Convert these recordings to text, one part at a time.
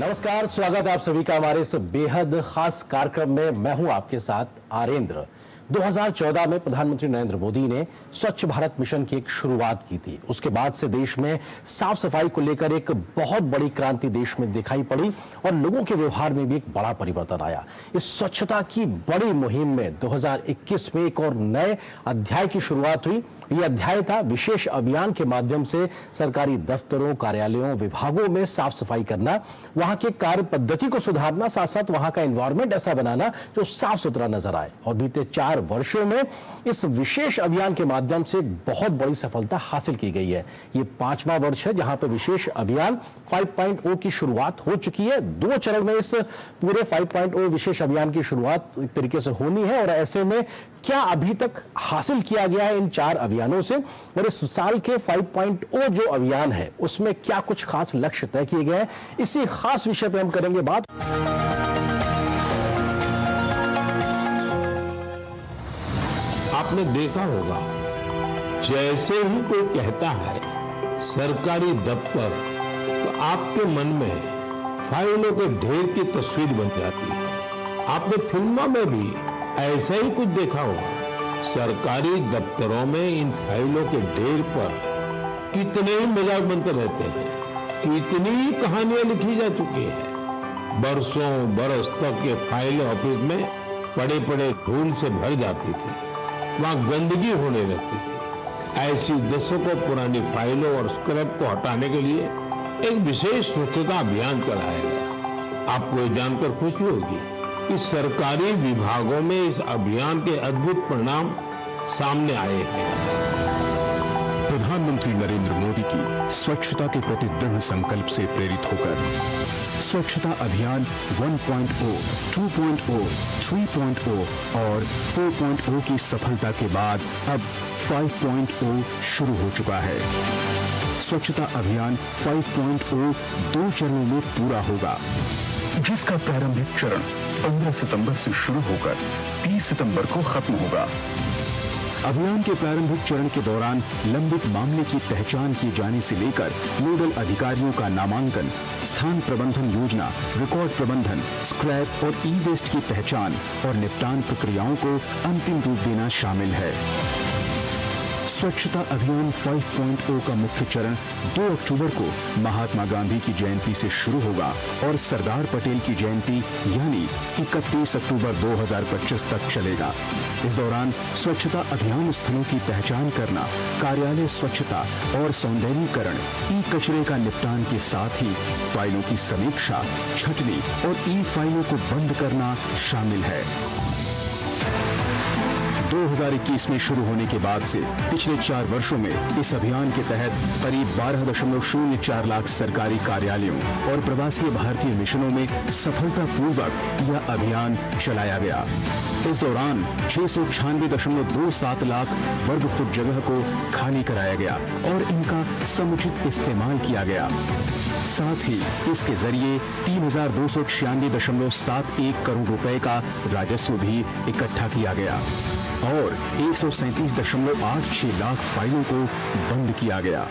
नमस्कार, स्वागत है आप सभी का हमारे इस बेहद खास कार्यक्रम में। मैं हूं आपके साथ आरेंद्र। 2014 में प्रधानमंत्री नरेंद्र मोदी ने स्वच्छ भारत मिशन की एक शुरुआत की थी। उसके बाद से देश में साफ सफाई को लेकर एक बहुत बड़ी क्रांति देश में दिखाई पड़ी और लोगों के व्यवहार में भी एक बड़ा परिवर्तन आया। इस स्वच्छता की बड़ी मुहिम में 2021 में एक और नए अध्याय की शुरुआत हुई। यह अध्याय था विशेष अभियान के माध्यम से सरकारी दफ्तरों, कार्यालयों, विभागों में साफ सफाई करना, वहां के कार्य पद्धति को सुधारना, साथ साथ वहां का एनवायरनमेंट ऐसा बनाना जो साफ सुथरा नजर आए। और बीते 4 वर्षों में इस विशेष अभियान के माध्यम से बहुत बड़ी सफलता हासिल की गई है। ये 5वां वर्ष है जहां पर विशेष अभियान 5.0 की शुरुआत हो चुकी है। 2 चरण में इस पूरे 5.0 विशेष अभियान की शुरुआत एक तरीके से होनी है। और ऐसे में क्या अभी तक हासिल किया गया है इन 4 अभियानों से, और इस साल के 5.0 जो अभियान है उसमें क्या कुछ खास लक्ष्य तय किए गए हैं, इसी खास विषय पे हम करेंगे बात। आपने देखा होगा, जैसे ही कोई कहता है सरकारी दफ्तर, तो आपके मन में फाइलों के ढेर की तस्वीर बन जाती है। आपने फिल्मों में भी ऐसा ही कुछ देखा होगा। सरकारी दफ्तरों में इन फाइलों के ढेर पर कितने ही मजाक बनते रहते हैं, कितनी कहानियां लिखी जा चुकी है। बरसों बरस तक ये फाइलें ऑफिस में पड़े पड़े धूल से भर जाती थी, वहां गंदगी होने लगती थी। ऐसी दशकों पुरानी फाइलों और स्क्रैप को हटाने के लिए एक विशेष स्वच्छता अभियान चलाया गया। आपको ये जानकर खुशी होगी कि सरकारी विभागों में इस अभियान के अद्भुत परिणाम सामने आए हैं। प्रधानमंत्री नरेंद्र मोदी की स्वच्छता के प्रति दृढ़ संकल्प से प्रेरित होकर स्वच्छता अभियान 1.0, 2.0, 3.0 और 4.0 की सफलता के बाद अब 5.0 शुरू हो चुका है। स्वच्छता अभियान 5.0 2 चरणों में पूरा होगा, जिसका प्रारंभिक चरण 15 सितंबर से शुरू होकर 30 सितंबर को खत्म होगा। अभियान के प्रारंभिक चरण के दौरान लंबित मामले की पहचान किए जाने से लेकर नोडल अधिकारियों का नामांकन, स्थान प्रबंधन योजना, रिकॉर्ड प्रबंधन, स्क्रैप और ई वेस्ट की पहचान और निपटान प्रक्रियाओं को अंतिम रूप देना शामिल है। स्वच्छता अभियान 5.0 का मुख्य चरण 2 अक्टूबर को महात्मा गांधी की जयंती से शुरू होगा और सरदार पटेल की जयंती यानी 31 अक्टूबर 2025 तक चलेगा। इस दौरान स्वच्छता अभियान स्थलों की पहचान करना, कार्यालय स्वच्छता और सौंदर्यीकरण, ई कचरे का निपटान के साथ ही फाइलों की समीक्षा, छंटनी और ई फाइलों को बंद करना शामिल है। 2021 में शुरू होने के बाद से पिछले 4 वर्षों में इस अभियान के तहत करीब 12.04 लाख सरकारी कार्यालयों और प्रवासी भारतीय मिशनों में सफलतापूर्वक यह अभियान चलाया गया। इस दौरान 696.27 लाख वर्ग फुट जगह को खाली कराया गया और इनका समुचित इस्तेमाल किया गया। साथ ही इसके जरिए 3296.71 करोड़ रुपए का राजस्व भी इकट्ठा किया गया और 137.86 लाख फाइलों को बंद किया गया।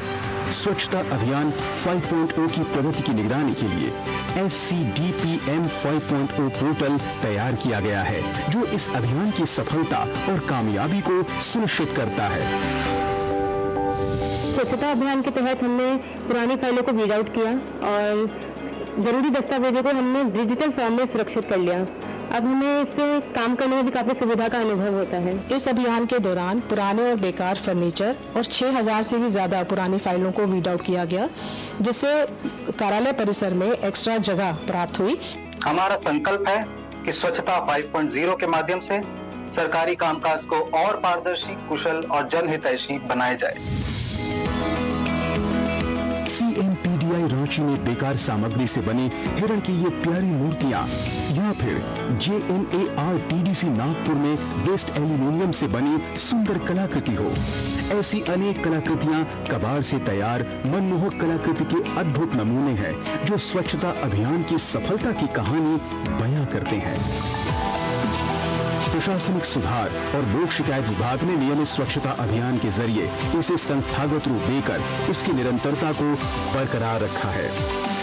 स्वच्छता अभियान 5.0 की प्रगति की निगरानी के लिए SCDPM 5.0 पोर्टल तैयार किया गया है, जो इस अभियान की सफलता और कामयाबी को सुनिश्चित करता है। स्वच्छता अभियान के तहत हमने पुरानी फाइलों को वीड आउट किया और जरूरी दस्तावेजों को हमने डिजिटल फॉर्म में सुरक्षित कर लिया। अब हमें इससे काम करने में भी काफी सुविधा का अनुभव होता है। इस अभियान के दौरान पुराने और बेकार फर्नीचर और 6000 से भी ज्यादा पुरानी फाइलों को वीड आउट किया गया, जिससे कार्यालय परिसर में एक्स्ट्रा जगह प्राप्त हुई। हमारा संकल्प है कि स्वच्छता 5.0 के माध्यम से सरकारी कामकाज को और पारदर्शी, कुशल और जनहितैषी बनाया जाए। CMPDI रांची में बेकार सामग्री से बनी हिरण की ये प्यारी मूर्तियां, या फिर JNARTDC नागपुर में वेस्ट एल्यूमिनियम से बनी सुंदर कलाकृति हो, ऐसी अनेक कलाकृतियां कबाड़ से तैयार मनमोहक कलाकृति के अद्भुत नमूने हैं जो स्वच्छता अभियान की सफलता की कहानी बयां करते हैं। प्रशासनिक सुधार और लोक शिकायत विभाग ने नियमित स्वच्छता अभियान के जरिए इसे संस्थागत रूप देकर इसकी निरंतरता को बरकरार रखा है।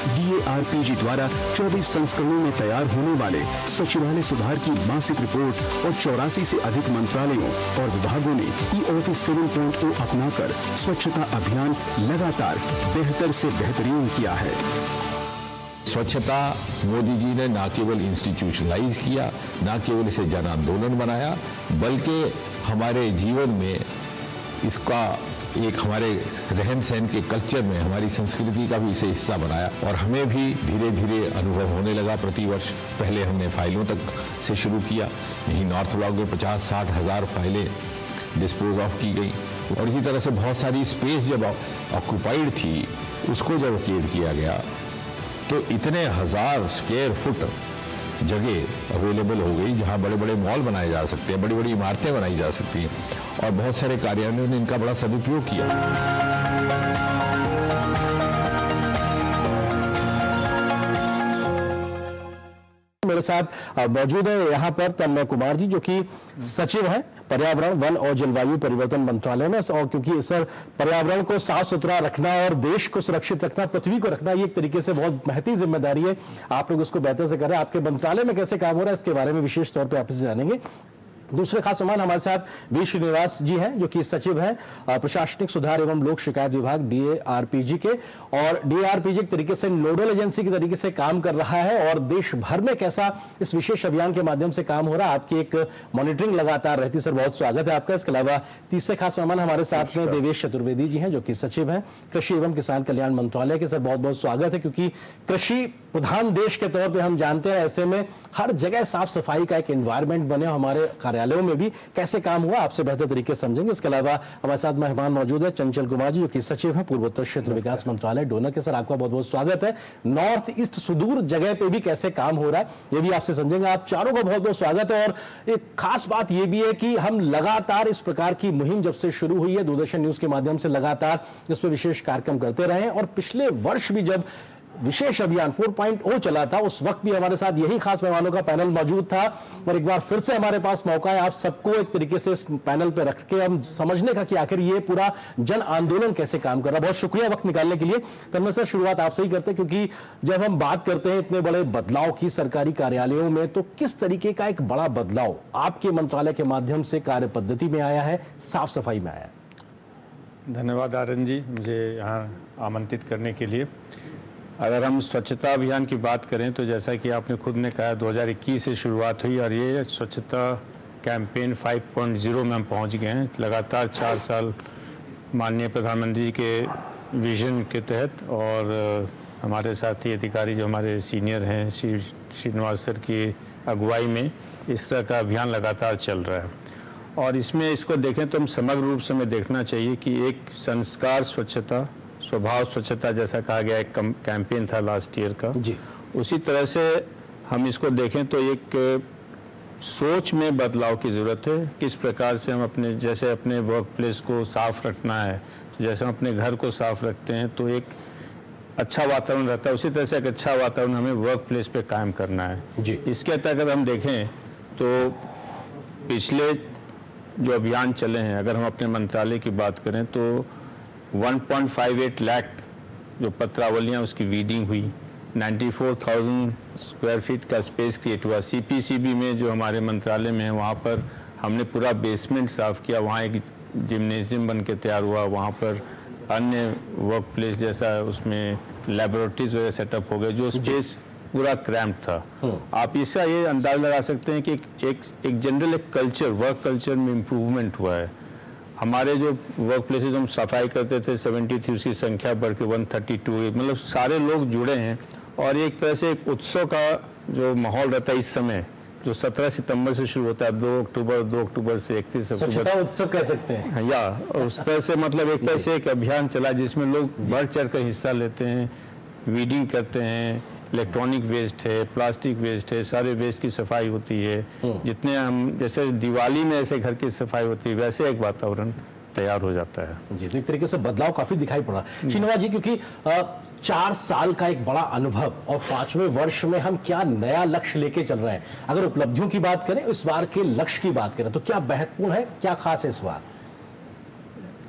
DARPG द्वारा 24 संस्करणों में तैयार होने वाले सचिवालय सुधार की मासिक रिपोर्ट और 84 से अधिक मंत्रालयों और विभागों ने E-Office 7.0 अपनाकर स्वच्छता अभियान लगातार बेहतर से बेहतरीन किया है। स्वच्छता मोदी जी ने न केवल इंस्टीट्यूशनलाइज किया, न केवल इसे जन आंदोलन बनाया, बल्कि हमारे जीवन में इसका एक हमारे रहन सहन के कल्चर में, हमारी संस्कृति का भी इसे हिस्सा बनाया और हमें भी धीरे धीरे अनुभव होने लगा। प्रतिवर्ष पहले हमने फाइलों तक से शुरू किया, यही नॉर्थ ब्लॉक में 50-60 हज़ार फाइलें डिस्पोज ऑफ की गई और इसी तरह से बहुत सारी स्पेस जब ऑक्यूपाइड थी उसको जब वेकेट किया गया तो इतने 1000 स्क्वायर फुट जगह अवेलेबल हो गई जहां बड़े बड़े मॉल बनाए जा सकते हैं, बड़ी बड़ी इमारतें बनाई जा सकती हैं और बहुत सारे कार्यालयों ने इनका बड़ा सदुपयोग किया। मेरे साथ मौजूद है यहाँ पर तन्मय कुमार जी, जो कि सचिव हैं पर्यावरण, वन और जलवायु परिवर्तन मंत्रालय में। और क्योंकि सर, पर्यावरण को साफ सुथरा रखना और देश को सुरक्षित रखना, पृथ्वी को रखना, ये एक तरीके से बहुत महती जिम्मेदारी है। आप लोग उसको बेहतर से कर रहे हैं। आपके मंत्रालय में कैसे काम हो रहा है, इसके बारे में विशेष तौर पर आपसे जानेंगे। दूसरे खास मेहमान हमारे साथ वी श्रीनिवास जी हैं, जो कि सचिव हैं प्रशासनिक सुधार एवं लोक शिकायत विभाग DARPG के। और DARPG एक तरीके से नोडल एजेंसी के तरीके से काम कर रहा है और देश भर में कैसा इस विशेष अभियान के माध्यम से काम हो रहा है, आपकी एक मॉनिटरिंग लगातार रहती है। सर, बहुत स्वागत है आपका। इसके अलावा तीसरे खास मेहमान हमारे साथ में देवेश चतुर्वेदी जी हैं, जो कि सचिव हैं कृषि एवं किसान कल्याण मंत्रालय के। सर, बहुत बहुत स्वागत है, क्योंकि कृषि प्रधान देश के तौर पर हम जानते हैं, ऐसे में हर जगह साफ सफाई का एक एनवायरमेंट बने। हमारे कार्यालयों में भी कैसे काम हुआ आपसे बेहतर तरीके से समझेंगे। इसके अलावा हमारे साथ मेहमान मौजूद है चंचल कुमार जी, जो कि सचिव हैं पूर्वोत्तर क्षेत्र विकास मंत्रालय डोनर के। सर, आपका बहुत बहुत स्वागत है। नॉर्थ ईस्ट सुदूर जगह पे भी कैसे काम हो रहा है ये भी आपसे समझेंगे। आप चारों का बहुत बहुत स्वागत है। और एक खास बात ये भी है कि हम लगातार इस प्रकार की मुहिम जब से शुरू हुई है, दूरदर्शन न्यूज के माध्यम से लगातार इस पर विशेष कार्यक्रम करते रहे हैं। और पिछले वर्ष भी जब विशेष अभियान 4.0 चला था, उस वक्त भी हमारे साथ यही खास मेहमानों का पैनल मौजूद था। और एक बार फिर से हमारे पास मौका है आप सबको एक तरीके से इस पैनल पे रख के हम समझने का कि आखिर ये पूरा जन आंदोलन कैसे काम कर रहा है। बहुत शुक्रिया वक्त निकालने के लिए। तन्मय सर, शुरुआत आपसे ही करते हैं, क्योंकि जब हम बात करते हैं इतने बड़े बदलाव की सरकारी कार्यालयों में, तो किस तरीके का एक बड़ा बदलाव आपके मंत्रालय के माध्यम से कार्य पद्धति में आया है, साफ सफाई में आया है? धन्यवाद आर्यन जी, मुझे यहाँ आमंत्रित करने के लिए। अगर हम स्वच्छता अभियान की बात करें तो जैसा कि आपने खुद ने कहा, 2021 से शुरुआत हुई और ये स्वच्छता कैंपेन 5.0 में हम पहुंच गए हैं। लगातार 4 साल माननीय प्रधानमंत्री के विजन के तहत और हमारे साथी अधिकारी जो हमारे सीनियर हैं, श्रीनिवास सर की अगुवाई में इस तरह का अभियान लगातार चल रहा है। और इसमें इसको देखें तो हम समग्र रूप से हमें देखना चाहिए कि एक संस्कार स्वच्छता, स्वभाव स्वच्छता जैसा कहा गया एक कैंपेन था लास्ट ईयर का जी, उसी तरह से हम इसको देखें तो एक सोच में बदलाव की ज़रूरत है। किस प्रकार से हम अपने, जैसे अपने वर्क प्लेस को साफ रखना है, तो जैसे हम अपने घर को साफ रखते हैं तो एक अच्छा वातावरण रहता है, उसी तरह से एक अच्छा वातावरण हमें वर्क प्लेस पे कायम करना है जी। इसके तहत अगर हम देखें तो पिछले जो अभियान चले हैं, अगर हम अपने मंत्रालय की बात करें तो 1.58 लाख जो पत्रावलियाँ उसकी वीडिंग हुई, 94,000 स्क्वायर फीट का स्पेस क्रिएट हुआ। CPCB में जो हमारे मंत्रालय में है वहाँ पर हमने पूरा बेसमेंट साफ़ किया, वहाँ एक जिम्नेजियम बन के तैयार हुआ, वहाँ पर अन्य वर्क प्लेस जैसा उसमें लेबोरेटरीज वगैरह सेटअप हो गए, जो स्पेस पूरा क्रैम्प था। आप इसका ये अंदाज़ लगा सकते हैं कि एक जनरल एक कल्चर, वर्क कल्चर में इम्प्रूवमेंट हुआ है। हमारे जो वर्क प्लेसेज हम सफाई करते थे 73, उसकी संख्या बढ़ के 132, मतलब सारे लोग जुड़े हैं। और एक तरह से एक उत्सव का जो माहौल रहता है इस समय, जो 17 सितंबर से शुरू होता है, 2 अक्टूबर से 31 अक्टूबर उत्सव कह सकते हैं या उस तरह से, मतलब एक तरह से एक अभियान चला जिसमें लोग बढ़ चढ़ कर हिस्सा लेते हैं, वीडिंग करते हैं, इलेक्ट्रॉनिक वेस्ट है, प्लास्टिक वेस्ट है, सारे वेस्ट की सफाई होती है। जितने हम जैसे दिवाली में ऐसे घर की सफाई होती है, वैसे एक वातावरण तैयार हो जाता है जी। तो एक तरीके से बदलाव काफी दिखाई पड़ा श्रीनिवास जी, क्योंकि 4 साल का एक बड़ा अनुभव और 5वें वर्ष में हम क्या नया लक्ष्य लेके चल रहे हैं। अगर उपलब्धियों की बात करें, इस बार के लक्ष्य की बात करें, तो क्या महत्वपूर्ण है, क्या खास है इस बार?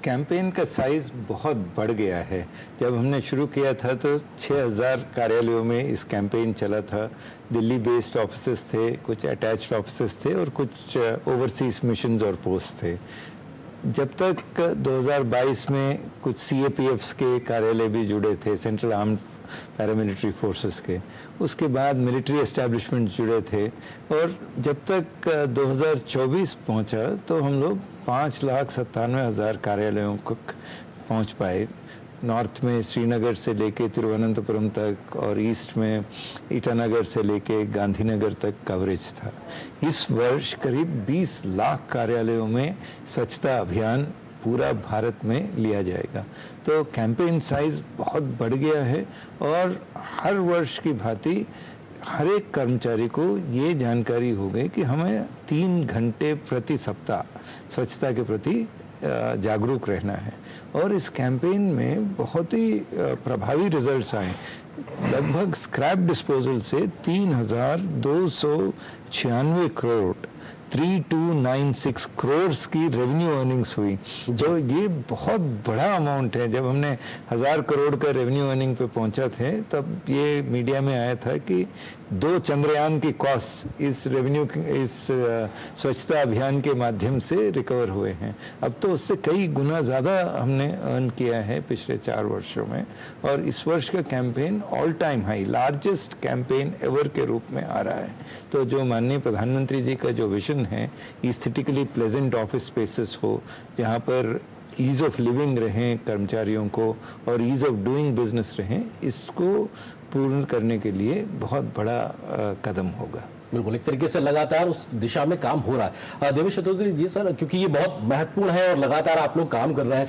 कैंपेन का साइज बहुत बढ़ गया है। जब हमने शुरू किया था तो 6000 कार्यालयों में इस कैंपेन चला था। दिल्ली बेस्ड ऑफिसेस थे, कुछ अटैच्ड ऑफिसेस थे और कुछ ओवरसीज मिशंस और पोस्ट थे। जब तक 2022 में कुछ CAPFs के कार्यालय भी जुड़े थे, सेंट्रल आर्म्ड पैरामिलिट्री फोर्सेस के, उसके बाद मिलिट्री एस्टैब्लिशमेंट जुड़े थे, और जब तक 2024 पहुंचा तो हम लोग 5,97,000 कार्यालयों को पहुंच पाए। नॉर्थ में श्रीनगर से लेके तिरुवनंतपुरम तक और ईस्ट में ईटानगर से लेके गांधीनगर तक कवरेज था। इस वर्ष करीब 20 लाख कार्यालयों में स्वच्छता अभियान पूरा भारत में लिया जाएगा। तो कैंपेन साइज बहुत बढ़ गया है और हर वर्ष की भांति हर एक कर्मचारी को ये जानकारी हो गई कि हमें 3 घंटे प्रति सप्ताह स्वच्छता के प्रति जागरूक रहना है। और इस कैंपेन में बहुत ही प्रभावी रिजल्ट्स आए। लगभग स्क्रैप डिस्पोजल से 3,296 करोड़ 3296 करोड़ की रेवेन्यू अर्निंग्स हुई, जो ये बहुत बड़ा अमाउंट है। जब हमने 1000 करोड़ का रेवेन्यू अर्निंग पे पहुंचा थे तब ये मीडिया में आया था कि 2 चंद्रयान की कॉस्ट इस रेवेन्यू इस स्वच्छता अभियान के माध्यम से रिकवर हुए हैं। अब तो उससे कई गुना ज़्यादा हमने अर्न किया है पिछले 4 वर्षों में। और इस वर्ष का campaign all time high, largest campaign ever के रूप में आ रहा है। तो जो माननीय प्रधानमंत्री जी का जो विजन है, एस्थेटिकली प्लेजेंट ऑफिस स्पेसेस हो जहाँ पर ईज ऑफ लिविंग रहें कर्मचारियों को और ईज ऑफ डूइंग बिजनेस रहें, इसको पूर्ण करने के लिए बहुत बड़ा कदम होगा। बिल्कुल, एक तरीके से लगातार उस दिशा में काम हो रहा है। देवेश चतुर्वेदी जी सर, क्योंकि ये बहुत महत्वपूर्ण है और लगातार आप लोग काम कर रहे हैं,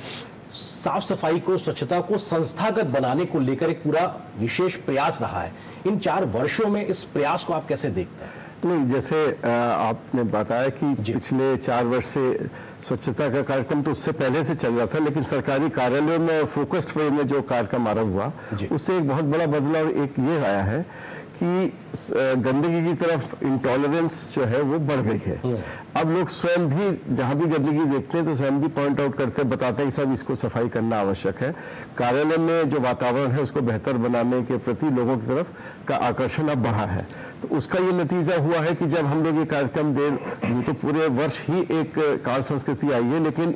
साफ सफाई को, स्वच्छता को संस्थागत बनाने को लेकर एक पूरा विशेष प्रयास रहा है। इन 4 वर्षों में इस प्रयास को आप कैसे देखते हैं? नहीं, जैसे आपने बताया कि पिछले 4 वर्ष से स्वच्छता का कार्यक्रम तो उससे पहले से चल रहा था, लेकिन सरकारी कार्यालयों में फोकस्ड वे में जो कार्यक्रम आरंभ हुआ उससे एक बहुत बड़ा बदलाव एक ये आया है कि गंदगी की तरफ इंटॉलरेंस जो है वो बढ़ गई है। अब लोग स्वयं भी जहां भी गंदगी देखते हैं तो स्वयं भी पॉइंट आउट करते हैं, बताते हैं कि सब इसको सफाई करना आवश्यक है। कार्यालय में जो वातावरण है उसको बेहतर बनाने के प्रति लोगों की तरफ का आकर्षण अब बढ़ा है। तो उसका ये नतीजा हुआ है कि जब हम लोग ये कार्यक्रम तो पूरे वर्ष ही एक कार्य संस्कृति आई है, लेकिन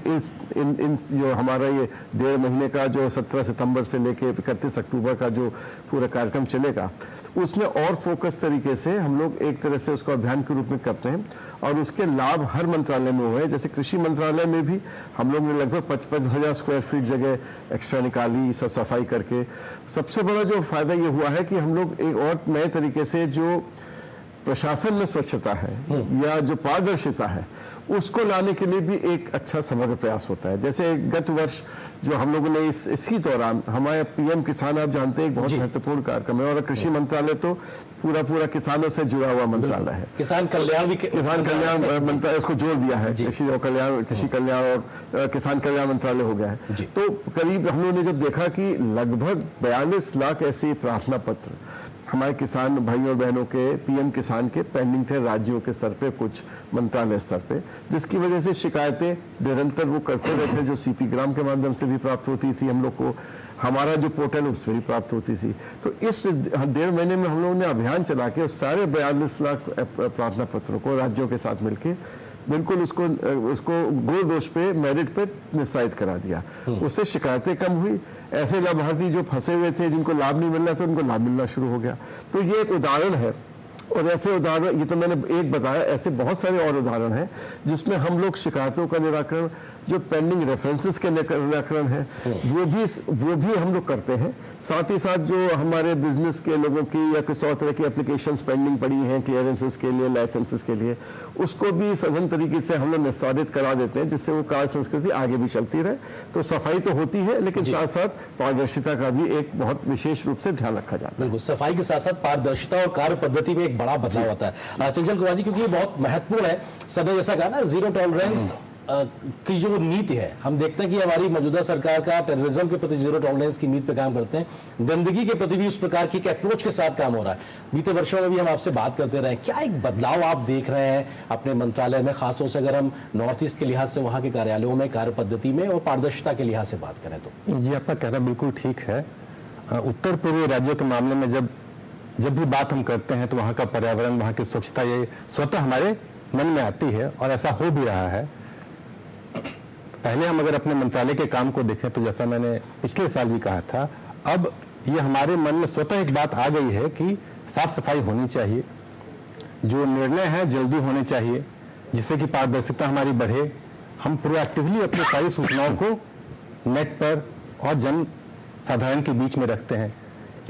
इन जो हमारा ये 1.5 महीने का जो 17 सितंबर से लेके 31 अक्टूबर का जो पूरा कार्यक्रम चलेगा, तो उसमें और फोकस तरीके से हम लोग एक तरह से उसको अभियान के रूप में करते हैं और उसके लाभ हर मंत्रालय में हुए। जैसे कृषि मंत्रालय में भी हम लोग ने लगभग 55,000 स्क्वायर फीट जगह एक्स्ट्रा निकाली सब सफाई करके। सबसे बड़ा जो फायदा ये हुआ है कि हम लोग एक और नए तरीके से जो प्रशासन में स्वच्छता है या जो पारदर्शिता है उसको लाने के लिए भी एक अच्छा समग्र प्रयास होता है। जैसे गत वर्ष जो हम लोगों ने इसी दौरान हमारे PM किसान, आप जानते हैं, एक बहुत महत्वपूर्ण कार्यक्रम है और कृषि मंत्रालय तो पूरा किसानों से जुड़ा हुआ मंत्रालय है। किसान कल्याण मंत्रालय उसको जोड़ दिया है, कृषि कल्याण और किसान कल्याण मंत्रालय हो गया है। तो करीब हम लोगों ने जब देखा कि लगभग 42 लाख ऐसे प्रार्थना पत्र हमारे किसान भाइयों और बहनों के PM किसान के पेंडिंग थे राज्यों के स्तर पे, कुछ मंत्रालय स्तर पे, जिसकी वजह से शिकायतें निरंतर वो करते रहते, जो CP ग्राम के माध्यम से भी प्राप्त होती थी हम लोग को, हमारा जो पोर्टल उसमें भी प्राप्त होती थी। तो इस 1.5 महीने में हम लोगों ने अभियान चला के उस सारे 42 लाख प्रार्थना पत्रों को राज्यों के साथ मिलकर बिल्कुल उसको गुण दोष पे, मेरिट पे निस्तारित करा दिया। उससे शिकायतें कम हुई, ऐसे लाभार्थी जो फंसे हुए थे जिनको लाभ नहीं मिल रहा था उनको लाभ मिलना शुरू हो गया। तो ये एक उदाहरण है और ऐसे उदाहरण, ये तो मैंने एक बताया, ऐसे बहुत सारे और उदाहरण हैं जिसमें हम लोग शिकायतों का निराकरण, जो पेंडिंग रेफरेंसेस के निराकरण है वो भी हम लोग करते हैं। साथ ही साथ जो हमारे बिजनेस के लोगों की या किसी और तरह की एप्लीकेशंस पेंडिंग पड़ी हैं क्लियरेंसेस के लिए, लाइसेंसेस के लिए, उसको भी सघन तरीके से हम लोग निस्तारित करा देते हैं, जिससे वो कार्य संस्कृति आगे भी चलती रहे। तो सफाई तो होती है, लेकिन साथ साथ पारदर्शिता का भी एक बहुत विशेष रूप से ध्यान रखा जाता है। बिल्कुल, सफाई के साथ साथ पारदर्शिता और कार्य पद्धति में एक बड़ा बदलाव होता है। चंचल कुमार जी, क्योंकि ये बहुत महत्वपूर्ण है, सर ने जैसा कहा ना, जीरो टॉलरेंस की जो नीति है, हम देखते हैं कि हमारी मौजूदा सरकार का टेररिज्म के प्रति जीरो टॉलरेंस की नीति पे काम करते हैं, गंदगी के प्रति भी उस प्रकार की एक अप्रोच के साथ काम हो रहा है। बीते वर्षों में भी हम आपसे बात करते रहे, क्या एक बदलाव आप देख रहे हैं अपने मंत्रालय में, खासतौर से अगर हम नॉर्थ ईस्ट के लिहाज से वहां के कार्यालयों में कार्य पद्धति में और पारदर्शिता के लिहाज से बात करें तो? जी, आपका कहना बिल्कुल ठीक है। उत्तर पूर्वी राज्यों के मामले में जब भी बात हम करते हैं तो वहाँ का पर्यावरण, वहाँ की स्वच्छता ये स्वतः हमारे मन में आती है और ऐसा हो भी रहा है। पहले हम अगर अपने मंत्रालय के काम को देखें तो जैसा मैंने पिछले साल भी कहा था, अब ये हमारे मन में स्वतः एक बात आ गई है कि साफ सफाई होनी चाहिए, जो निर्णय है जल्दी होने चाहिए, जिससे कि पारदर्शिता हमारी बढ़े। हम प्रोएक्टिवली अपनी सारी सूचनाओं को नेट पर और जन साधारण के बीच में रखते हैं।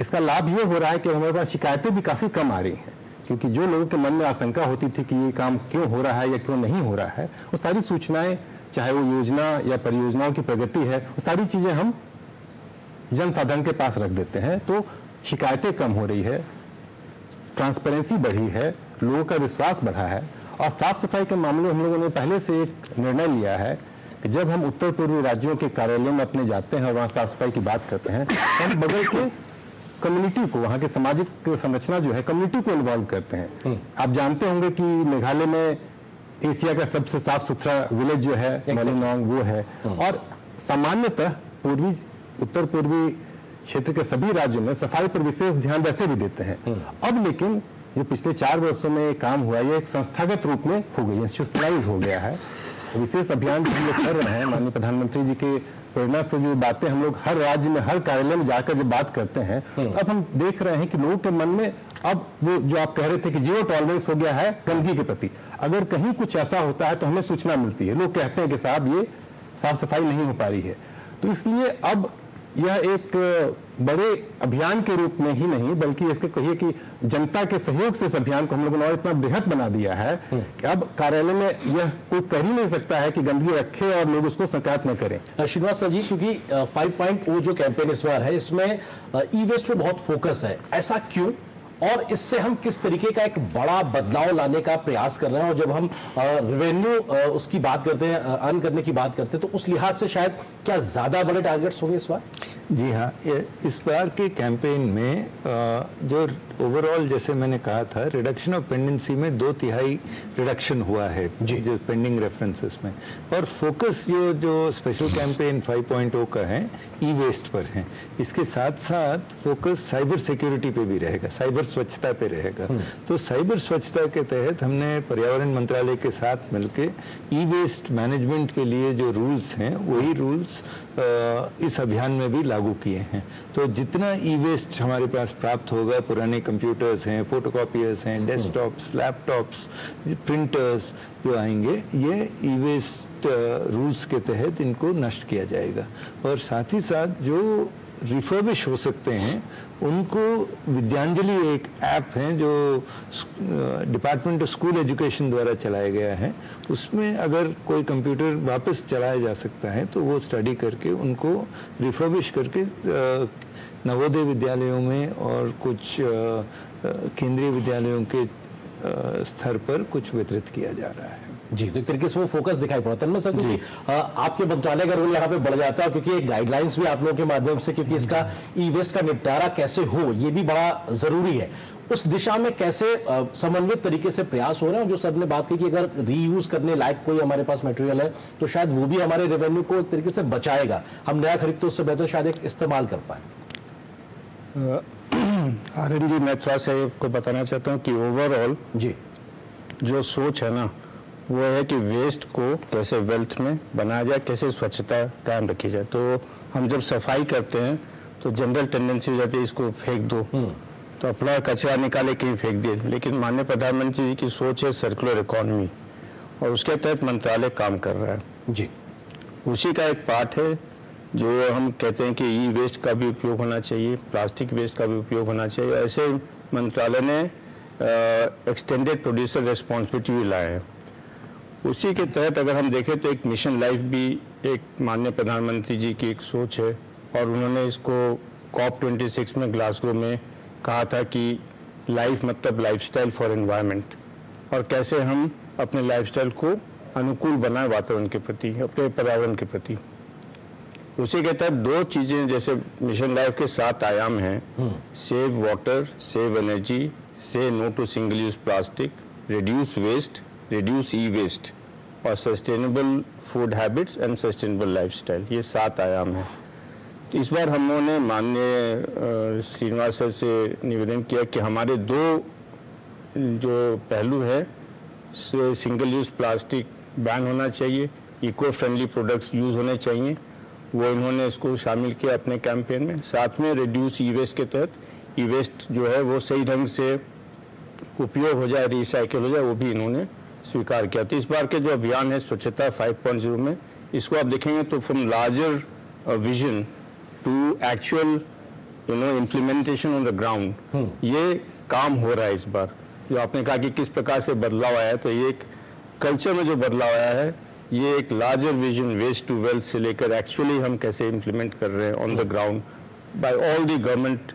इसका लाभ ये हो रहा है कि हमारे पास शिकायतें भी काफ़ी कम आ रही हैं, क्योंकि जो लोगों के मन में आशंका होती थी कि ये काम क्यों हो रहा है या क्यों नहीं हो रहा है, वो सारी सूचनाएं, चाहे वो योजना या परियोजनाओं की प्रगति है, वो सारी चीज़ें हम जन साधारण के पास रख देते हैं। तो शिकायतें कम हो रही है, ट्रांसपेरेंसी बढ़ी है, लोगों का विश्वास बढ़ा है। और साफ सफाई के मामले में हम लोगों ने पहले से एक निर्णय लिया है कि जब हम उत्तर पूर्वी राज्यों के कार्यालयों में अपने जाते हैं और वहाँ साफ सफाई की बात करते हैं, तो हम बगल के कम्युनिटी को, वहाँ की सामाजिक संरचना जो है, कम्युनिटी को इन्वॉल्व करते हैं। आप जानते होंगे कि मेघालय में एशिया का सबसे साफ सुथरा विलेज जो है मलिनोंग, वो है। और सामान्यतः उत्तर पूर्वी क्षेत्र के सभी राज्यों में सफाई पर विशेष ध्यान वैसे भी देते हैं। अब लेकिन जो पिछले 4 वर्षों में काम हुआ, ये एक संस्थागत रूप में हो गई, इंस्टीट्यूशनलाइज हो गया है। विशेष अभियान जो हम लोग कर रहे हैं, माननीय प्रधानमंत्री जी के प्रेरणा से जो बातें हम लोग हर राज्य में, हर कार्यालय में जाकर जब बात करते हैं, अब हम देख रहे हैं कि लोगों के मन में अब वो जो आप कह रहे थे कि जीरो टॉलरेंस हो गया है गंदगी के प्रति। अगर कहीं कुछ ऐसा होता है तो हमें सूचना मिलती है, लोग कहते हैं कि साहब ये साफ सफाई नहीं हो पा रही है। तो इसलिए अब यह एक बड़े अभियान के रूप में ही नहीं, बल्कि इसके कहिए कि जनता के सहयोग से इस अभियान को हम लोगों ने और इतना बृहत बना दिया है कि अब कार्यालय में यह कोई कर ही नहीं सकता है कि गंदगी रखे और लोग उसको शिकायत न करें। श्रीनिवास जी, क्योंकि 5.0 जो कैंपेन इस बार है, इसमें ई वेस्ट पे बहुत फोकस है, ऐसा क्यों और इससे हम किस तरीके का एक बड़ा बदलाव लाने का प्रयास कर रहे हैं? और जब हम रेवेन्यू उसकी बात करते हैं, अर्न करने की बात करते हैं, तो उस लिहाज से शायद क्या ज्यादा बड़े टारगेट्स होंगे इस बार? जी हाँ, इस बार के कैंपेन में जो ओवरऑल, जैसे मैंने कहा था, रिडक्शन ऑफ पेंडेंसी में 2/3 रिडक्शन हुआ है जो पेंडिंग रेफरेंसेस में। और फोकस जो स्पेशल कैंपेन 5.0 का है, ई वेस्ट पर है। इसके साथ साथ फोकस साइबर सिक्योरिटी पे भी रहेगा, साइबर स्वच्छता पे रहेगा। तो साइबर स्वच्छता के तहत हमने पर्यावरण मंत्रालय के साथ मिलकर ई वेस्ट मैनेजमेंट के लिए जो रूल्स हैं, वही रूल्स इस अभियान में भी लागू किए हैं। तो जितना ई वेस्ट हमारे पास प्राप्त होगा, पुराने कंप्यूटर्स हैं, फोटोकॉपियर्स हैं, डेस्कटॉप्स, लैपटॉप्स, प्रिंटर्स जो आएंगे, ये ई वेस्ट रूल्स के तहत इनको नष्ट किया जाएगा। और साथ ही साथ जो रिफर्बिश हो सकते हैं, उनको विद्यांजलि एक ऐप है जो डिपार्टमेंट ऑफ स्कूल एजुकेशन द्वारा चलाया गया है। उसमें अगर कोई कंप्यूटर वापस चलाया जा सकता है तो वो स्टडी करके उनको रिफर्बिश करके नवोदय विद्यालयों में और कुछ केंद्रीय विद्यालयों के स्तर पर कुछ वितरित किया जा रहा है। जी, तो एक तरीके से वो फोकस दिखाई पड़ा। तन्मय सर, क्योंकि आपके मंत्रालय का रोल यहाँ पे बढ़ जाता है, क्योंकि एक गाइडलाइंस भी आप लोगों के माध्यम से, क्योंकि इसका ई वेस्ट का निपटारा कैसे हो, ये भी बड़ा जरूरी है। उस दिशा में कैसे समन्वित तरीके से प्रयास हो रहे हैं? जो सर ने बात की कि अगर रीयूज करने लायक कोई हमारे पास मटेरियल है तो शायद वो भी हमारे रेवेन्यू को एक तरीके से बचाएगा, हम नया खरीद तो उससे बेहतर शायद एक इस्तेमाल कर पाए। आर्यन जी, मैं थोड़ा सा आपको बताना चाहता हूँ कि ओवरऑल जी जो सोच है ना, वो है कि वेस्ट को कैसे वेल्थ में बनाया जाए, कैसे स्वच्छता कायम रखी जाए। तो हम जब सफाई करते हैं तो जनरल टेंडेंसी हो जाती है इसको फेंक दो, तो अपना कचरा निकाले कहीं फेंक दिए। लेकिन माननीय प्रधानमंत्री जी की सोच है सर्कुलर इकोनॉमी, और उसके तहत मंत्रालय काम कर रहा है। जी, उसी का एक पार्ट है जो हम कहते हैं कि ई वेस्ट का भी उपयोग होना चाहिए, प्लास्टिक वेस्ट का भी उपयोग होना चाहिए। ऐसे मंत्रालय ने एक्सटेंडेड प्रोड्यूसर रिस्पॉन्सिबिलिटी भी लाए हैं। उसी के तहत अगर हम देखें तो एक मिशन लाइफ भी एक माननीय प्रधानमंत्री जी की एक सोच है, और उन्होंने इसको COP26 में ग्लासगो में कहा था कि लाइफ मतलब लाइफस्टाइल फॉर एनवायरनमेंट, और कैसे हम अपने लाइफस्टाइल को अनुकूल बनाए वातावरण के प्रति, अपने पर्यावरण के प्रति। उसी के तहत 2 चीजें जैसे मिशन लाइफ के 7 आयाम हैं, save water, save energy, say no to single use plastic, reduce waste, reduce e waste और sustainable food habits and sustainable lifestyle, ये 7 आयाम हैं। तो इस बार हम लोगों ने माननीय श्रीनिवास सर से निवेदन किया कि हमारे 2 जो पहलू है, सिंगल यूज प्लास्टिक बैन होना चाहिए, इको फ्रेंडली प्रोडक्ट्स यूज होने चाहिए, वो इन्होंने इसको शामिल किया अपने कैंपेन में। साथ में रिड्यूस ई वेस्ट के तहत ई वेस्ट जो है वो सही ढंग से उपयोग हो जाए, रिसाइकिल हो जाए, वो भी इन्होंने स्वीकार किया। तो इस बार के जो अभियान है स्वच्छता 5.0 में, इसको आप देखेंगे तो from larger vision to actual implementation on the ground, ये काम हो रहा है इस बार। जो आपने कहा कि किस प्रकार से बदलाव आया है, तो ये एक कल्चर में जो बदलाव आया है, ये एक larger vision waste to wealth से लेकर एक्चुअली हम कैसे इम्प्लीमेंट कर रहे हैं on the ground by all the government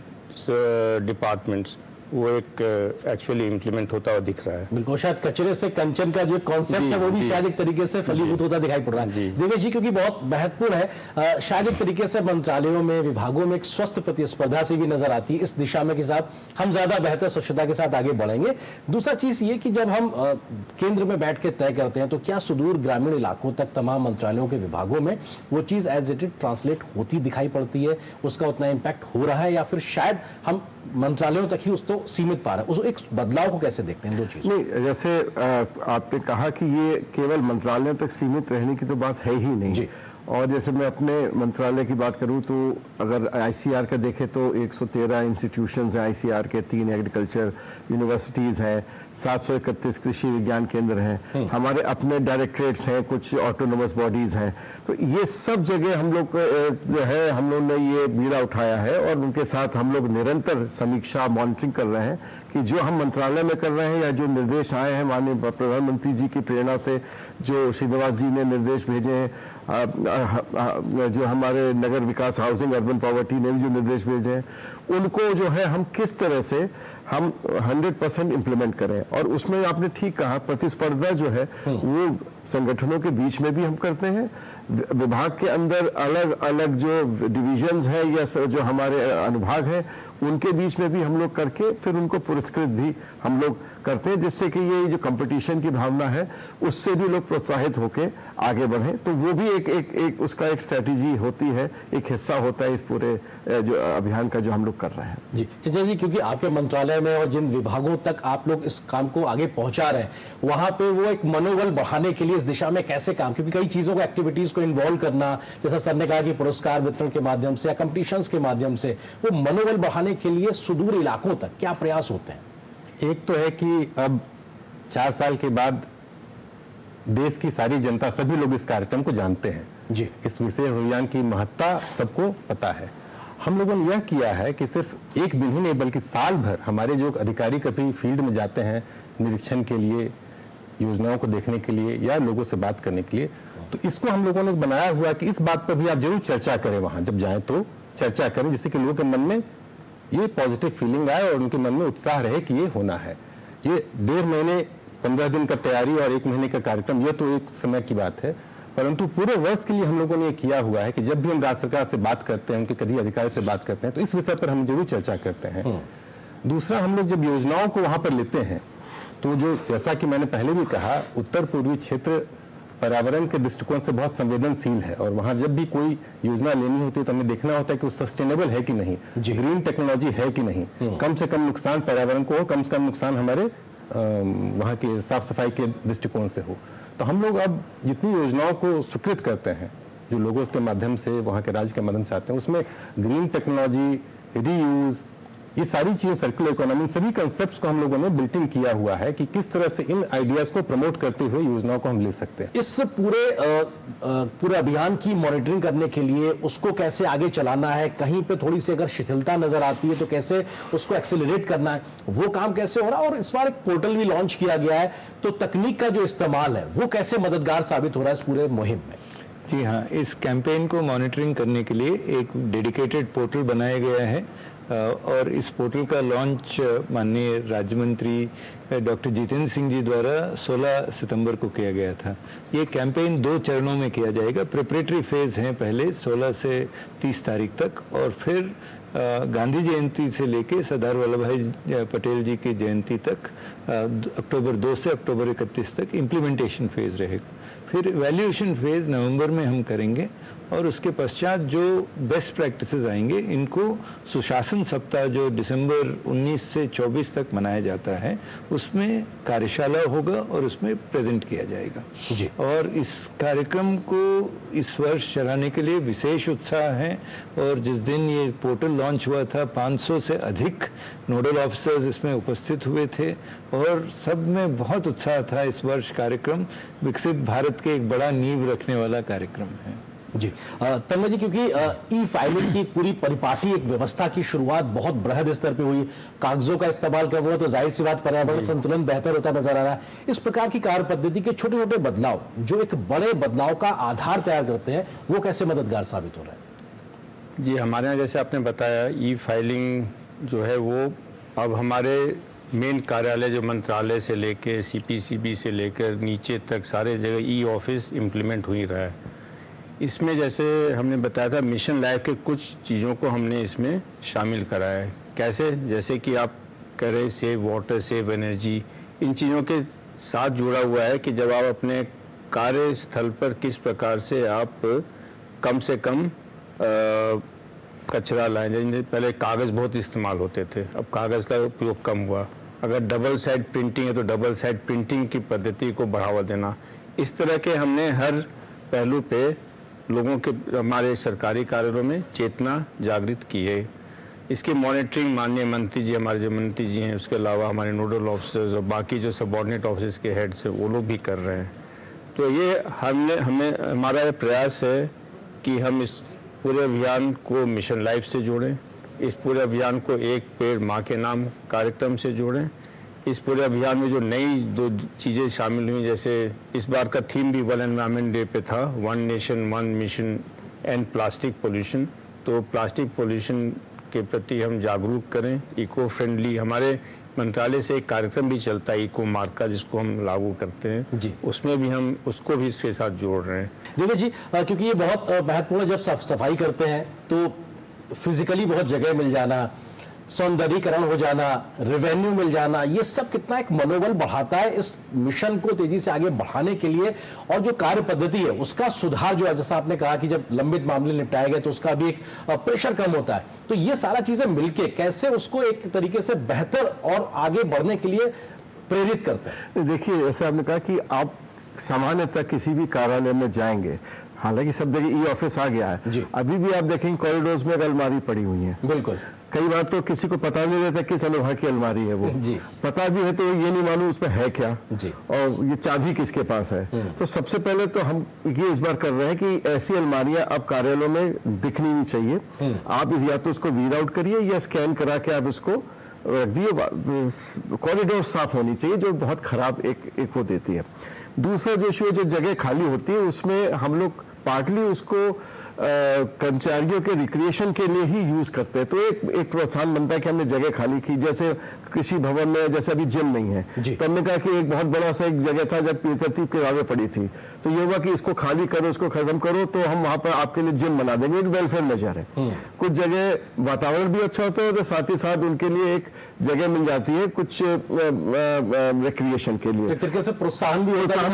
departments, वो एक एक्चुअली इम्प्लीमेंट होता हुआ दिख रहा है। बिल्कुल, शायद कचरे से कंचन का जो कॉन्सेप्ट है वो भी शायद एक तरीके से फलीभूत होता दिखाई पड़ रहा है। देवेश जी, क्योंकि बहुत महत्वपूर्ण है, शायद एक तरीके से मंत्रालयों में, विभागों में एक स्वस्थ प्रतिस्पर्धा से भी नजर आती है इस दिशा में कि साहब हम ज्यादा बेहतर स्वच्छता के साथ आगे बढ़ेंगे। दूसरा चीज ये कि जब हम केंद्र में बैठ के तय करते हैं तो क्या सुदूर ग्रामीण इलाकों तक तमाम मंत्रालयों के विभागों में वो चीज एज इट इज ट्रांसलेट होती दिखाई पड़ती है, उसका उतना इम्पैक्ट हो रहा है, या फिर शायद हम मंत्रालयों तक ही उसको सीमित पा रहे हैं? उस एक बदलाव को कैसे देखते हैं 2 चीज? नहीं, जैसे आपने कहा कि ये केवल मंत्रालयों तक सीमित रहने की तो बात है ही नहीं। और जैसे मैं अपने मंत्रालय की बात करूं तो अगर आईसीआर का देखें तो 113 इंस्टीट्यूशंस हैं आईसीआर के, 3 एग्रीकल्चर यूनिवर्सिटीज़ हैं, 731 कृषि विज्ञान केंद्र हैं, हमारे अपने डायरेक्टरेट्स हैं, कुछ ऑटोनोमस बॉडीज़ हैं। तो ये सब जगह हम लोग जो है, हम लोग ने ये बीड़ा उठाया है और उनके साथ हम लोग निरंतर समीक्षा, मॉनिटरिंग कर रहे हैं कि जो हम मंत्रालय में कर रहे हैं या जो निर्देश आए हैं माननीय प्रधानमंत्री जी की प्रेरणा से, जो श्रीनिवास जी ने निर्देश भेजे हैं, जो हमारे नगर विकास, हाउसिंग, अर्बन पॉवर्टी ने भी जो निर्देश भेजे हैं, उनको जो है हम किस तरह से हम 100% इम्प्लीमेंट करें। और उसमें आपने ठीक कहा, प्रतिस्पर्धा जो है वो संगठनों के बीच में भी हम करते हैं, विभाग के अंदर अलग अलग जो डिविजन्स हैं या जो हमारे अनुभाग हैं उनके बीच में भी हम लोग करके फिर उनको पुरस्कृत भी हम लोग करते हैं, जिससे कि ये जो कंपटीशन की भावना है उससे भी लोग प्रोत्साहित होकर आगे बढ़ें। तो वो भी एक उसका एक स्ट्रैटेजी होती है, एक हिस्सा होता है इस पूरे जो अभियान का जो हम लोग कर रहे हैं। जी चंचल जी, क्योंकि आपके मंत्रालय में और जिन विभागों तक आप लोग इस काम को आगे पहुंचा रहे हैं, वहां पे वो एक मनोबल बढ़ाने के लिए इस दिशा में कैसे काम, क्योंकि कई चीजों को, एक्टिविटीज को इन्वॉल्व करना, जैसा सर ने कहा कि पुरस्कार वितरण के माध्यम से या कंपटीशंस के माध्यम से, वो मनोबल बढ़ाने के लिए सुदूर इलाकों तक क्या प्रयास होते हैं? एक तो है कि अब 4 साल के बाद देश की सारी जनता, सभी लोग इस कार्यक्रम को जानते हैं जी। इस विशेष अभियान की महत्ता सबको पता है। हम लोगों ने यह किया है कि सिर्फ एक दिन ही नहीं बल्कि साल भर हमारे जो अधिकारी कभी फील्ड में जाते हैं निरीक्षण के लिए, योजनाओं को देखने के लिए या लोगों से बात करने के लिए, तो इसको हम लोगों ने बनाया हुआ कि इस बात पर भी आप जरूर चर्चा करें, वहां जब जाएं तो चर्चा करें, जिससे कि लोगों के मन में ये पॉजिटिव फीलिंग आए और उनके मन में उत्साह रहे कि ये होना है। ये 1.5 महीने 15 दिन का तैयारी और 1 महीने का कार्यक्रम, ये तो एक समय की बात है, परंतु पूरे वर्ष के लिए हम लोगों ने ये किया हुआ है कि जब भी हम राज्य सरकार से बात करते हैं, उनके कभी अधिकारी से बात करते हैं, तो इस विषय पर हम जरूर चर्चा करते हैं। दूसरा, हम लोग जब योजनाओं को वहां पर लेते हैं तो जो, जैसा कि मैंने पहले भी कहा, उत्तर पूर्वी क्षेत्र पर्यावरण के दृष्टिकोण से बहुत संवेदनशील है और वहां जब भी कोई योजना लेनी होती है तो हमें देखना होता है कि वो सस्टेनेबल है कि नहीं, ग्रीन टेक्नोलॉजी है कि नहीं, कम से कम नुकसान पर्यावरण को हो, कम से कम नुकसान हमारे वहां की साफ सफाई के दृष्टिकोण से हो। तो हम लोग अब जितनी योजनाओं को स्वीकृत करते हैं, जो लोगों के माध्यम से, वहां के राज्य के माध्यम से आते हैं, उसमें ग्रीन टेक्नोलॉजी, रीयूज, ये सारी चीजें, सर्कुलर इकोनॉमी, सभी कंसेप्ट्स को हम लोगों ने बिल्ट इन किया हुआ है कि किस तरह से इन आइडियाज को प्रमोट करते हुए योजनाओं को हम ले सकते हैं। इस पूरे अभियान की मॉनिटरिंग करने के लिए उसको कैसे आगे चलाना है, कहीं पे थोड़ी सी अगर शिथिलता नजर आती है तो कैसे उसको एक्सेलरेट करना है, वो काम कैसे हो रहा है? और इस बार एक पोर्टल भी लॉन्च किया गया है, तो तकनीक का जो इस्तेमाल है वो कैसे मददगार साबित हो रहा है इस पूरे मुहिम में? जी हाँ, इस कैंपेन को मॉनिटरिंग करने के लिए एक डेडिकेटेड पोर्टल बनाया गया है और इस पोर्टल का लॉन्च माननीय राज्य मंत्री डॉक्टर जितेंद्र सिंह जी द्वारा 16 सितंबर को किया गया था। ये कैंपेन 2 चरणों में किया जाएगा। प्रिपरेटरी फेज हैं पहले 16 से 30 तारीख तक, और फिर गांधी जयंती से लेके सरदार वल्लभ भाई पटेल जी की जयंती तक अक्टूबर 2 से अक्टूबर 31 तक इम्प्लीमेंटेशन फेज रहेगा। फिर वैल्यूएशन फेज नवंबर में हम करेंगे, और उसके पश्चात जो बेस्ट प्रैक्टिसेस आएंगे इनको सुशासन सप्ताह जो दिसंबर 19 से 24 तक मनाया जाता है उसमें कार्यशाला होगा और उसमें प्रेजेंट किया जाएगा जी। और इस कार्यक्रम को इस वर्ष चलाने के लिए विशेष उत्साह है, और जिस दिन ये पोर्टल लॉन्च हुआ था 500 से अधिक नोडल ऑफिसर्स इसमें उपस्थित हुए थे, और सब में बहुत उत्साह था। इस वर्ष कार्यक्रम विकसित भारत के एक बड़ा नींव रखने वाला कार्यक्रम है जी। तन्मय जी, क्योंकि ई फाइलिंग की पूरी परिपाटी एक व्यवस्था की शुरुआत बहुत बृहद स्तर पे हुई, कागजों का इस्तेमाल कर हुआ, तो जाहिर सी बात पर्यावरण संतुलन बेहतर होता नजर आ रहा है। इस प्रकार की कार्य पद्धति के छोटे छोटे बदलाव जो एक बड़े बदलाव का आधार तैयार करते हैं, वो कैसे मददगार साबित हो रहा है? जी, हमारे यहाँ जैसे आपने बताया ई फाइलिंग जो है वो अब हमारे मेन कार्यालय जो मंत्रालय से लेकर CPCB से लेकर नीचे तक सारे जगह ई ऑफिस इम्प्लीमेंट हो ही रहा है। इसमें जैसे हमने बताया था मिशन लाइफ के कुछ चीज़ों को हमने इसमें शामिल करा है। कैसे? जैसे कि आप कह रहे सेव वाटर, सेव एनर्जी, इन चीज़ों के साथ जुड़ा हुआ है कि जब आप अपने कार्यस्थल पर किस प्रकार से आप कम से कम कचरा लाएं। जैसे पहले कागज़ बहुत इस्तेमाल होते थे, अब कागज़ का उपयोग कम हुआ। अगर डबल साइड प्रिंटिंग है तो डबल साइड प्रिंटिंग की पद्धति को बढ़ावा देना। इस तरह के हमने हर पहलू पे लोगों के हमारे सरकारी कार्यालयों में चेतना जागृत की है। इसकी मॉनिटरिंग माननीय मंत्री जी, हमारे जो मंत्री जी हैं, उसके अलावा हमारे नोडल ऑफिसर्स और बाकी जो सबऑर्डिनेट ऑफिस के हेड्स हैं वो लोग भी कर रहे हैं। तो ये हमारा प्रयास है कि हम इस पूरे अभियान को मिशन लाइफ से जोड़ें, इस पूरे अभियान को एक पेड़ माँ के नाम कार्यक्रम से जोड़ें। इस पूरे अभियान में जो नई 2 चीज़ें शामिल हुई, जैसे इस बार का थीम भी वर्ल्ड एनवायरनमेंट डे पे था, 1 nation 1 mission and plastic pollution. तो प्लास्टिक पोल्यूशन के प्रति हम जागरूक करें, इको फ्रेंडली। हमारे मंत्रालय से एक कार्यक्रम भी चलता है इको मार्का, जिसको हम लागू करते हैं जी, उसमें भी हम उसको भी इसके साथ जोड़ रहे हैं। देखिए जी, क्योंकि ये बहुत महत्वपूर्ण, जब सफाई करते हैं तो फिजिकली बहुत जगह मिल जाना, सौंदर्यीकरण हो जाना, रेवेन्यू मिल जाना, ये सब कितना एक मनोबल बढ़ाता है इस मिशन को तेजी से आगे बढ़ाने के लिए। और जो कार्य पद्धति है उसका सुधार जो है, जैसा आपने कहा कि जब लंबित मामले निपटाए गए तो उसका भी एक प्रेशर कम होता है। तो ये सारा चीजें मिलके कैसे उसको एक तरीके से बेहतर और आगे बढ़ने के लिए प्रेरित करते हैं? देखिए, जैसे आपने कहा कि आप सामान्यतः किसी भी कार्यालय में जाएंगे, हालांकि सब जगह ई ऑफिस आ गया है, अभी भी आप देखेंगे कॉरिडोर्स में अलमारी पड़ी हुई है। बिल्कुल, कई बार तो किसी को पता नहीं रहता किस अनुभाग की अलमारी है वो जी। पता भी है तो ये नहीं मालूम उसमें है क्या जी। और ये चाबी किसके पास है। तो सबसे पहले तो हम ये इस बार कर रहे हैं कि ऐसी अलमारियां अब कार्यालयों में दिखनी नहीं चाहिए। आप या तो उसको रीड आउट करिए या स्कैन करा के आप उसको रख दिए। कॉरिडोर साफ होनी चाहिए, जो बहुत खराब एक वो देती है। दूसरा जो इशू, जो जगह खाली होती है उसमें हम लोग पार्टली उसको कर्मचारियों के रिक्रिएशन के लिए ही यूज करते हैं। तो एक प्रोत्साहन बनता है कि हमने जगह खाली की। जैसे कृषि भवन में जैसे अभी जिम नहीं है, तो हमने कहा कि एक बहुत बड़ा सा एक जगह था जब तरतीब के आगे पड़ी थी, तो ये हुआ कि इसको खाली करो, इसको खत्म करो, तो हम वहां पर आपके लिए जिम बना देंगे। एक वेलफेयर मेजर है। कुछ जगह वातावरण भी अच्छा होता है तो साथ ही साथ उनके लिए एक जगह मिल जाती है कुछ रिक्रिएशन के लिए, प्रोत्साहन भी होता है।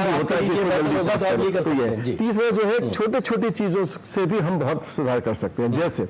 तीसरा जो है, छोटे छोटी चीजों से भी हम बहुत सुधार कर सकते हैं। जैसे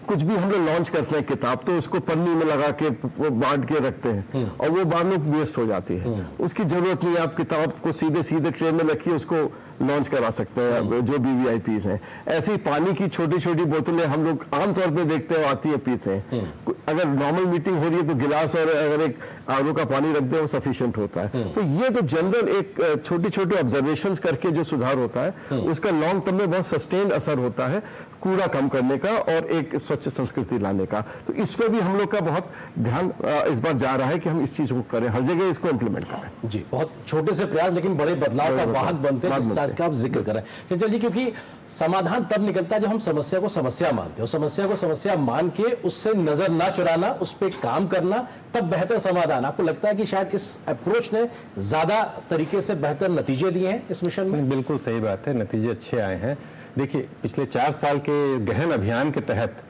कुछ भी हम लोग लॉन्च करते हैं किताब, तो उसको पन्नी में लगा के बांट के रखते हैं और वो बाद में वेस्ट हो जाती है। उसकी जरूरत नहीं है, आप किताब को सीधे सीधे ट्रे में रखिए, उसको लॉन्च करा सकते हैं जो भी VIPs हैं। ऐसे ही पानी की छोटी छोटी बोतलें हम लोग आमतौर पे देखते हैं, आती है, पीते हैं। अगर नॉर्मल मीटिंग हो रही है तो गिलास और अगर एक RO का पानी रख दे वो सफिशिएंट होता है। तो ये तो जनरल एक छोटी छोटी ऑब्जर्वेशंस करके जो सुधार होता है उसका लॉन्ग टर्म में बहुत सस्टेन्ड असर होता है कूड़ा कम करने का और एक स्वच्छ संस्कृति लाने का। तो इस पर भी हम लोग का बहुत ध्यान इस बार जा रहा है कि हम इस चीज को करें, हर जगह इसको इम्प्लीमेंट करें। जी, बहुत छोटे से प्रयास लेकिन बड़े बदलाव का वाहक बनते हैं। प्रयास का आप जिक्र कर रहे हैं चंचल जी, क्योंकि समाधान तब निकलता है जब हम समस्या को समस्या मानते हो, समस्या को समस्या मान के उससे नजर ना चुराना, उस पर काम करना, तब बेहतर समाधान। आपको लगता है कि शायद इस अप्रोच ने ज्यादा तरीके से बेहतर नतीजे दिए हैं इस मिशन में? बिल्कुल सही बात है, नतीजे अच्छे आए हैं। देखिए, पिछले 4 साल के गहन अभियान के तहत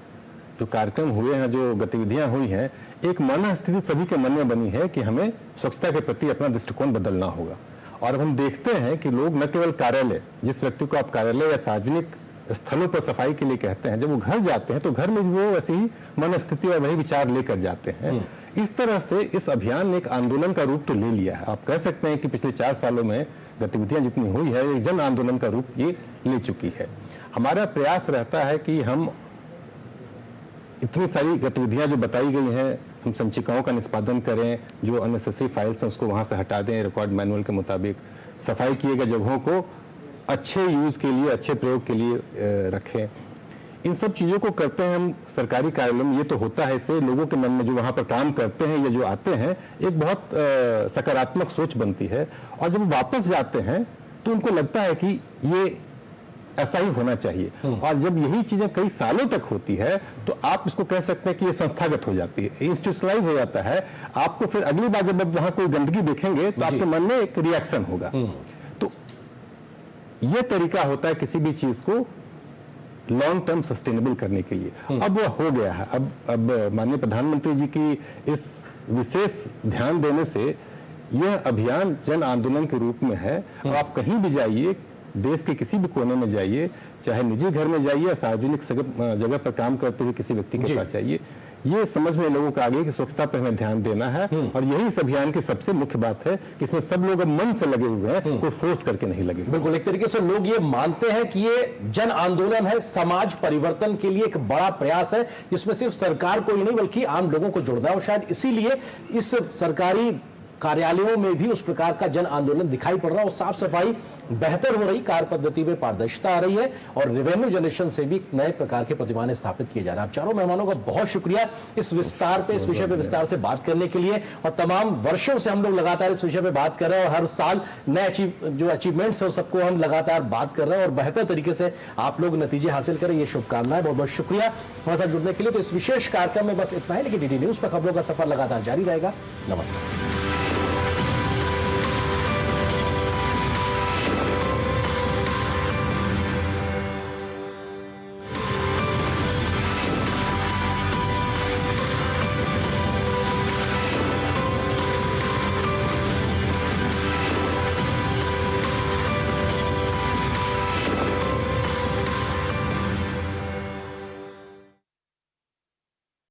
जो कार्यक्रम हुए हैं, जो गतिविधियां हुई हैं, एक मन स्थिति सभी के मन में बनी है कि हमें स्वच्छता के प्रति अपना दृष्टिकोण बदलना होगा। और अब हम देखते हैं कि लोग न केवल कार्यालय, जिस व्यक्ति को आप कार्यालय या सार्वजनिक स्थलों पर सफाई के लिए कहते हैं, जब वो घर जाते हैं तो घर में भी वो वैसे ही मन स्थिति और वही विचार लेकर जाते हैं। इस तरह से इस अभियान ने एक आंदोलन का रूप तो ले लिया है। आप कह सकते हैं कि पिछले 4 सालों में गतिविधियां जितनी हुई है, एक जन आंदोलन का रूप ये ले चुकी है। हमारा प्रयास रहता है कि हम इतनी सारी गतिविधियां जो बताई गई हैं, हम संचिकाओं का निष्पादन करें, जो अननेसेसरी फाइल्स हैं उसको वहां से हटा दें, रिकॉर्ड मैनुअल के मुताबिक सफाई किए गए जगहों को अच्छे यूज के लिए, अच्छे प्रयोग के लिए रखें। इन सब चीजों को करते हैं हम सरकारी कार्यालयों में। ये तो होता है, इससे लोगों के मन में जो वहां पर काम करते हैं या जो आते हैं, एक बहुत सकारात्मक सोच बनती है। और जब वापस जाते हैं तो उनको लगता है कि ये ऐसा ही होना चाहिए। और जब यही चीजें कई सालों तक होती है तो आप इसको कह सकते हैं कि ये संस्थागत हो जाती है, इंस्टीट्यूशनलाइज हो जाता है। आपको फिर अगली बार जब आप वहां कोई गंदगी देखेंगे तो आपके मन में एक रिएक्शन होगा। तो ये तरीका होता है किसी भी चीज को लॉन्ग टर्म सस्टेनेबल करने के लिए। अब वो हो गया है। अब माननीय प्रधानमंत्री जी की इस विशेष ध्यान देने से यह अभियान जन आंदोलन के रूप में है। और आप कहीं भी जाइए, देश के किसी भी कोने में जाइए, चाहे निजी घर में जाइए या सार्वजनिक जगह पर काम करते हुए किसी व्यक्ति के पास जाइए, ये समझ में लोगों को आ गई कि स्वच्छता पर हमें ध्यान देना है। और यही इस अभियान की सबसे मुख्य बात है कि इसमें सब लोग अब मन से लगे हुए हैं, कोई फोर्स करके नहीं लगे। बिल्कुल, एक तरीके से लोग ये मानते हैं कि ये जन आंदोलन है, समाज परिवर्तन के लिए एक बड़ा प्रयास है, जिसमें सिर्फ सरकार को ही नहीं बल्कि आम लोगों को जोड़ना है। और शायद इसीलिए इस सरकारी कार्यालयों में भी उस प्रकार का जन आंदोलन दिखाई पड़ रहा है। और साफ सफाई बेहतर हो रही, कार्य पद्धति में पारदर्शिता आ रही है और रेवेन्यू जनरेशन से भी नए प्रकार के प्रतिमान स्थापित किए जा रहे हैं। आप चारों मेहमानों का बहुत शुक्रिया इस विस्तार पे, इस विषय पे विस्तार से बात करने के लिए। और तमाम वर्षों से हम लोग लगातार इस विषय पे बात कर रहे हैं और हर साल नए जो अचीवमेंट्स है सबको हम लगातार बात कर रहे हैं और बेहतर तरीके से आप लोग नतीजे हासिल करें, ये शुभकामनाएं। बहुत बहुत शुक्रिया हमारे साथ जुड़ने के लिए। तो इस विशेष कार्यक्रम में बस इतना ही, लेकिन डीडी न्यूज पर खबरों का सफर लगातार जारी रहेगा। नमस्कार।